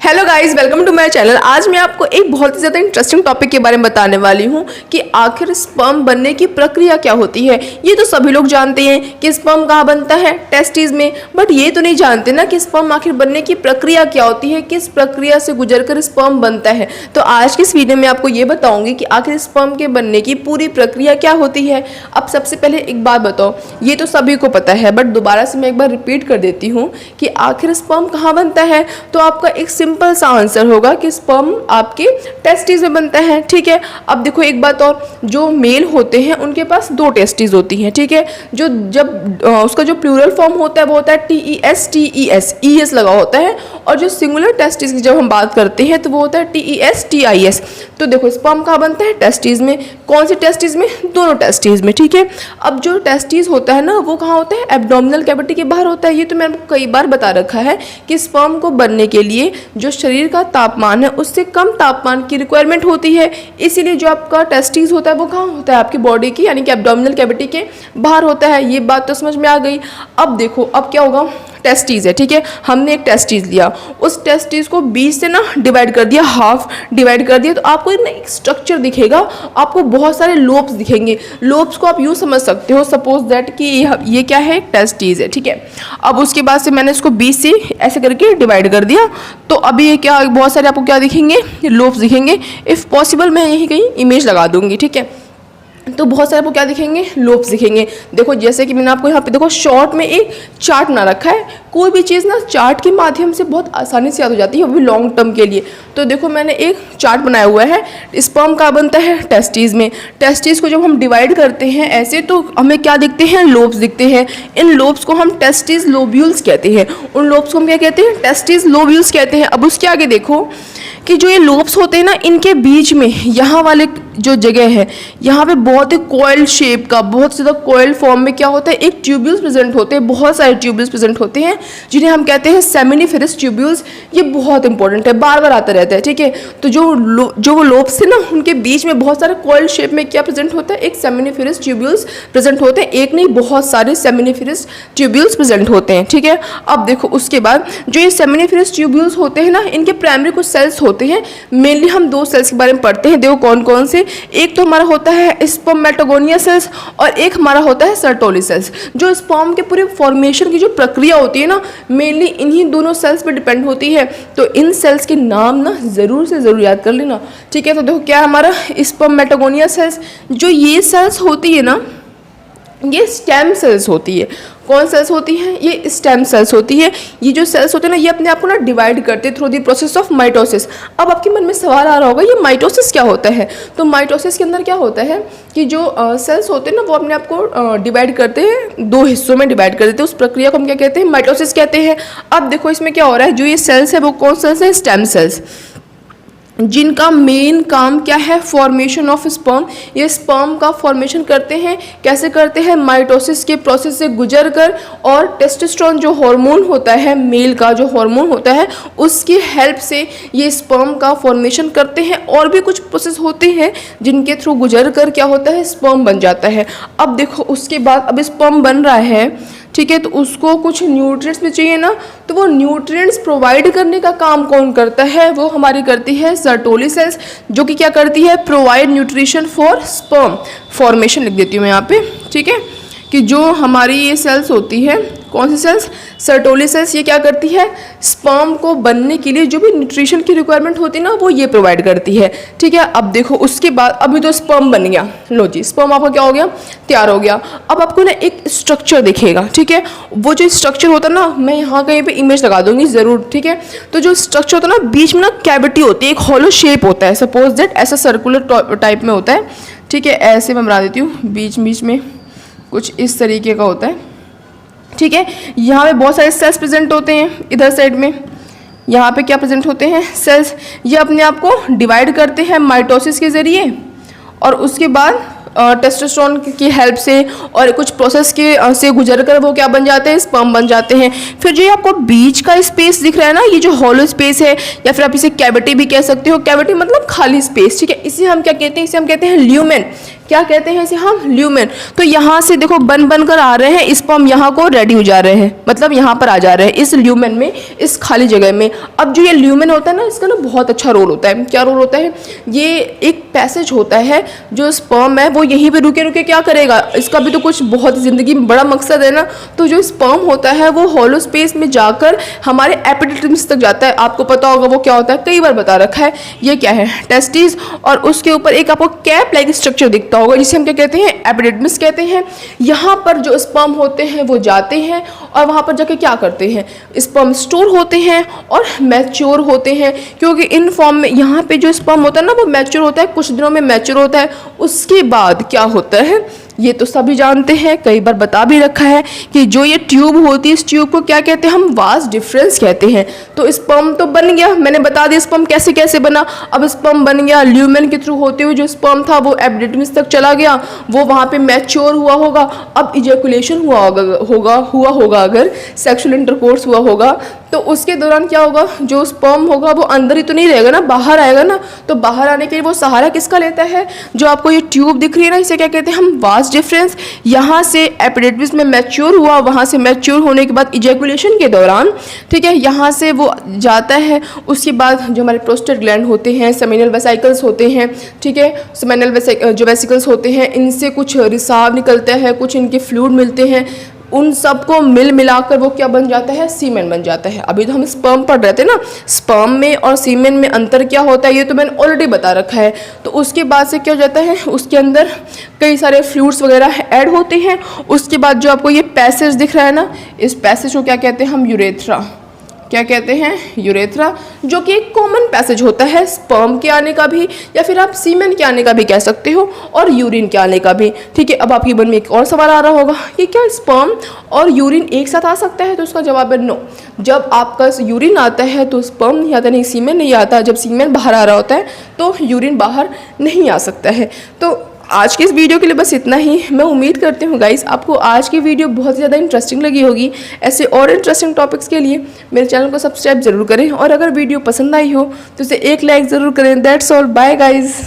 Hello guys, welcome to my channel. आज मैं आपको एक बहुत ही ज़्यादा इंटरेस्टिंग टॉपिक के बारे में बताने वाली हूँ कि आखिर स्पर्म बनने की प्रक्रिया क्या होती है। ये तो सभी लोग जानते हैं कि स्पर्म कहाँ बनता है, टेस्टिस में, बट ये तो नहीं जानते ना कि स्पर्म आखिर बनने की प्रक्रिया क्या होती है, किस प्रक्रिया से गुजरकर स्पर्म बनता है। तो आज की इस वीडियो में आपको ये बताऊंगी कि आखिर स्पर्म के बनने की पूरी प्रक्रिया क्या होती है। अब सबसे पहले एक बात बताओ, ये तो सभी को पता है बट दोबारा से मैं एक बार रिपीट कर देती हूँ कि आखिर स्पर्म कहाँ बनता है। तो आपका एक सिंपल सा आंसर होगा कि स्पर्म आपके टेस्टिस में बनता है। ठीक है, अब देखो एक बात और, जो मेल होते हैं उनके पास दो टेस्टिस होती हैं। ठीक है, जो जब उसका जो प्लूरल फॉर्म होता है वो होता है TES लगा होता है, और जो सिंगुलर टेस्टिस की जब हम बात करते हैं तो वो होता है TES। तो देखो स्पर्म कहाँ बनता है, टेस्टिस में। कौन सी टेस्टिस में? दोनों टेस्टिस में। ठीक है, अब जो टेस्टिस होता है ना वो कहाँ होता है, एब्डोमिनल कैविटी के बाहर होता है। ये तो मैंने आपको कई बार बता रखा है कि स्पर्म को बनने के लिए जो शरीर का तापमान है उससे कम तापमान की रिक्वायरमेंट होती है, इसीलिए जो आपका टेस्टिस होता है वो कहाँ होता है, आपकी बॉडी की यानी कि एब्डोमिनल कैविटी के बाहर होता है। ये बात तो समझ में आ गई। अब देखो अब क्या होगा, टेस्टिस है। ठीक है, हमने एक टेस्टिस लिया, उस टेस्टिस को 20 से ना डिवाइड कर दिया, हाफ डिवाइड कर दिया, तो आपको एक स्ट्रक्चर दिखेगा, आपको बहुत सारे लोब्स दिखेंगे। लोब्स को आप यूँ समझ सकते हो, सपोज दैट कि ये क्या है, एक टेस्टिस है। ठीक है, अब उसके बाद से मैंने इसको 20 से ऐसे करके डिवाइड कर दिया, तो अभी ये क्या, बहुत सारे आपको क्या दिखेंगे, लोब्स दिखेंगे। इफ़ पॉसिबल मैं यहीं कहीं इमेज लगा दूंगी। ठीक है, तो बहुत सारे आपको क्या दिखेंगे, लोब्स दिखेंगे। देखो जैसे कि मैंने आपको यहाँ पे देखो शॉर्ट में एक चार्ट बना रखा है। कोई भी चीज़ ना चार्ट के माध्यम से बहुत आसानी से याद हो जाती है, वो भी लॉन्ग टर्म के लिए। तो देखो मैंने एक चार्ट बनाया हुआ है, स्पर्म कहाँ बनता है, टेस्टिस में। टेस्टिस को जब हम डिवाइड करते हैं ऐसे तो हमें क्या दिखते हैं, लोब्स दिखते हैं। इन लोब्स को हम टेस्टिस लोब्यूल्स कहते हैं। उन लोब्स को हम क्या कहते हैं, टेस्टिस लोब्यूल्स कहते हैं। अब उसके आगे देखो कि जो ये लोब्स होते हैं ना, इनके बीच में यहाँ वाले जो जगह है, यहाँ पे बहुत ही कॉइल शेप का, बहुत ज़्यादा कॉइल फॉर्म में क्या होता है, एक ट्यूब्यूल्स प्रेजेंट होते हैं, बहुत सारे ट्यूब्यूल्स प्रेजेंट होते हैं जिन्हें हम कहते हैं सेमिनिफेरस ट्यूब्यूल्स। ये बहुत इंपॉर्टेंट है, बार बार आता रहता है। ठीक है, तो जो वो लोब्स है ना उनके बीच में बहुत सारे कॉइल शेप में क्या प्रेजेंट होता है, एक सेमिनिफेरस ट्यूब्यूल्स प्रेजेंट होते हैं। एक नहीं, बहुत सारे सेमिनिफेरस ट्यूब्यूल्स प्रेजेंट होते हैं। ठीक है, अब देखो उसके बाद जो ये सेमिनिफेरस ट्यूब्यूल्स होते हैं ना, इनके प्राइमरी कुछ सेल्स होते हैं। मेनली हम दो सेल्स के बारे में पढ़ते हैं, देखो कौन कौन से। एक तो हमारा होता है स्पर्मेटोगोनिया सेल्स और एक हमारा होता है सर्टोली सेल्स। जो स्पर्म के पूरे फॉर्मेशन की जो प्रक्रिया होती है ना, मेनली इन्हीं दोनों सेल्स पे डिपेंड होती है। तो इन सेल्स के नाम ना ज़रूर से ज़रूर याद कर लेना। ठीक है, तो देखो क्या हमारा स्पर्मेटोगोनिया सेल्स, जो ये सेल्स होती है ना, ये स्टेम सेल्स होती है। कौन सेल्स होती हैं, ये स्टेम सेल्स होती है। ये जो सेल्स होते हैं ना, ये अपने आप को ना डिवाइड करते हैं through the process of mitosis. अब आपके मन में सवाल आ रहा होगा, ये माइटोसिस क्या होता है। तो माइटोसिस के अंदर क्या होता है कि जो सेल्स होते हैं ना वो अपने आप को डिवाइड करते हैं, दो हिस्सों में डिवाइड कर देते हैं। उस प्रक्रिया को हम क्या कहते हैं, माइटोसिस कहते हैं। अब देखो इसमें क्या हो रहा है, जो ये सेल्स है वो कौन सेल्स है, स्टेम सेल्स, जिनका मेन काम क्या है, फॉर्मेशन ऑफ स्पर्म। ये स्पर्म का फॉर्मेशन करते हैं, कैसे करते हैं, माइटोसिस के प्रोसेस से गुजर कर, और टेस्टोस्टेरोन जो हार्मोन होता है, मेल का जो हार्मोन होता है, उसकी हेल्प से ये स्पर्म का फॉर्मेशन करते हैं। और भी कुछ प्रोसेस होते हैं जिनके थ्रू गुजर कर क्या होता है, स्पर्म बन जाता है। अब देखो उसके बाद अब स्पर्म बन रहा है, ठीक है, तो उसको कुछ न्यूट्रिएंट्स भी चाहिए ना, तो वो न्यूट्रिएंट्स प्रोवाइड करने का काम कौन करता है, वो हमारी करती है सर्टोली सेल्स, जो कि क्या करती है, provide nutrition for sperm formation. लिख देती हूँ मैं यहाँ पे। ठीक है, कि जो हमारी ये सेल्स होती है, कौन सी सेल्स, सर्टोली सेल्स, ये क्या करती है, स्पर्म को बनने के लिए जो भी न्यूट्रिशन की रिक्वायरमेंट होती है ना वो ये प्रोवाइड करती है। ठीक है, अब देखो उसके बाद अभी तो स्पर्म बन गया, लो जी स्पर्म आपका क्या हो गया, तैयार हो गया। अब आपको ना एक स्ट्रक्चर दिखेगा। ठीक है, वो जो स्ट्रक्चर होता है ना, मैं यहाँ कहीं पे इमेज लगा दूंगी ज़रूर। ठीक है, तो जो स्ट्रक्चर होता है ना, बीच में ना कैविटी होती है, एक हॉलो शेप होता है, सपोज दैट ऐसा सर्कुलर टाइप में होता है। ठीक है, ऐसे मैं बना देती हूँ, बीच बीच में कुछ इस तरीके का होता है। ठीक है, यहाँ पे बहुत सारे सेल्स प्रेजेंट होते हैं, इधर साइड में यहाँ पे क्या प्रेजेंट होते हैं, सेल्स। ये अपने आप को डिवाइड करते हैं माइटोसिस के ज़रिए, और उसके बाद टेस्टोस्टेरोन की हेल्प से और कुछ प्रोसेस के से गुजर कर वो क्या बन जाते हैं, स्पर्म बन जाते हैं। फिर जो ये आपको बीच का स्पेस दिख रहा है ना, ये जो हॉलो स्पेस है, या फिर आप इसे कैविटी भी कह सकते हो। कैविटी मतलब खाली स्पेस। ठीक है, इसे हम क्या कहते हैं, इसे हम कहते हैं ल्यूमेन। क्या कहते हैं इसे हम, ल्यूमेन। तो यहाँ से देखो बन कर आ रहे हैं स्पर्म, यहाँ को रेडी हो जा रहे हैं, मतलब यहाँ पर आ जा रहे हैं इस ल्यूमेन में, इस खाली जगह में। अब जो ये ल्यूमेन होता है ना, इसका ना बहुत अच्छा रोल होता है। क्या रोल होता है, ये एक पैसेज होता है, जो स्पर्म है वो यहीं पे रुके रुके क्या करेगा, इसका भी तो कुछ बहुत ज़िंदगी में बड़ा मकसद है ना। तो जो स्पर्म होता है वो हॉलो स्पेस में जाकर हमारे एपिडिडिमिस तक जाता है। आपको पता होगा वो क्या होता है, कई बार बता रखा है। ये क्या है, टेस्टिस, और उसके ऊपर एक आपको कैप लाइक स्ट्रक्चर दिखता होगा जिसे हम क्या कहते हैं, एपिडिडिमिस कहते हैं। यहाँ पर जो स्पर्म होते हैं वो जाते हैं और वहाँ पर जाके क्या करते हैं, स्पर्म स्टोर होते हैं और मैच्योर होते हैं। क्योंकि इन फॉर्म में यहाँ पे जो स्पर्म होता है ना वो मैच्योर होता है, कुछ दिनों में मैच्योर होता है। उसके बाद क्या होता है, ये तो सभी जानते हैं, कई बार बता भी रखा है कि जो ये ट्यूब होती है, इस ट्यूब को क्या कहते हैं हम, वास डिफरेंस कहते हैं। तो स्पर्म तो बन गया, मैंने बता दिया स्पर्म कैसे कैसे बना। अब स्पर्म बन गया, ल्यूमेन के थ्रू होते हुए जो स्पर्म था वो एपिडिडिमिस तक चला गया, वो वहाँ पे मैच्योर हुआ होगा। अब इजैकुलेशन हुआ होगा अगर सेक्सुअल इंटरकोर्स हुआ होगा तो उसके दौरान क्या होगा, जो स्पर्म होगा वो अंदर ही तो नहीं रहेगा ना, बाहर आएगा ना। तो बाहर आने के लिए वो सहारा किसका लेता है, जो आपको ये ट्यूब दिख रही है ना, इसे क्या कहते हैं हम, वास डिफरेंस। यहाँ से एपिडिडिमिस में मैच्योर हुआ, वहाँ से मैच्योर होने के बाद इजैकुलेशन के दौरान, ठीक है, यहाँ से वो जाता है। उसके बाद जो हमारे प्रोस्टेट ग्लैंड होते हैं, सेमिनल वेसिकल्स होते हैं, ठीक है, सेमिनल जो वेसिकल्स होते हैं, इनसे कुछ रिसाव निकलता है, कुछ इनके फ्लूइड मिलते हैं, उन सबको मिलाकर वो क्या बन जाता है, सीमेन बन जाता है। अभी तो हम स्पर्म पढ़ रहे थे ना, स्पर्म में और सीमेन में अंतर क्या होता है ये तो मैंने ऑलरेडी बता रखा है। तो उसके बाद से क्या हो जाता है, उसके अंदर कई सारे फ्लूइड्स वगैरह ऐड होते हैं। उसके बाद जो आपको ये पैसेज दिख रहा है ना, इस पैसेज को क्या कहते हैं हम, यूरेथ्रा। क्या कहते हैं, यूरेथ्रा, जो कि एक कॉमन पैसेज होता है स्पर्म के आने का भी, या फिर आप सीमेन के आने का भी कह सकते हो, और यूरिन के आने का भी। ठीक है, अब आपके मन में एक और सवाल आ रहा होगा कि क्या स्पर्म और यूरिन एक साथ आ सकता है, तो उसका जवाब है नो। जब आपका यूरिन आता है तो स्पर्म नहीं आता, नहीं सीमेन नहीं आता। जब सीमेन बाहर आ रहा होता है तो यूरिन बाहर नहीं आ सकता है। तो आज के इस वीडियो के लिए बस इतना ही। मैं उम्मीद करती हूँ गाइस आपको आज की वीडियो बहुत ज़्यादा इंटरेस्टिंग लगी होगी। ऐसे और इंटरेस्टिंग टॉपिक्स के लिए मेरे चैनल को सब्सक्राइब जरूर करें, और अगर वीडियो पसंद आई हो तो उसे एक लाइक ज़रूर करें। That's all, bye guys.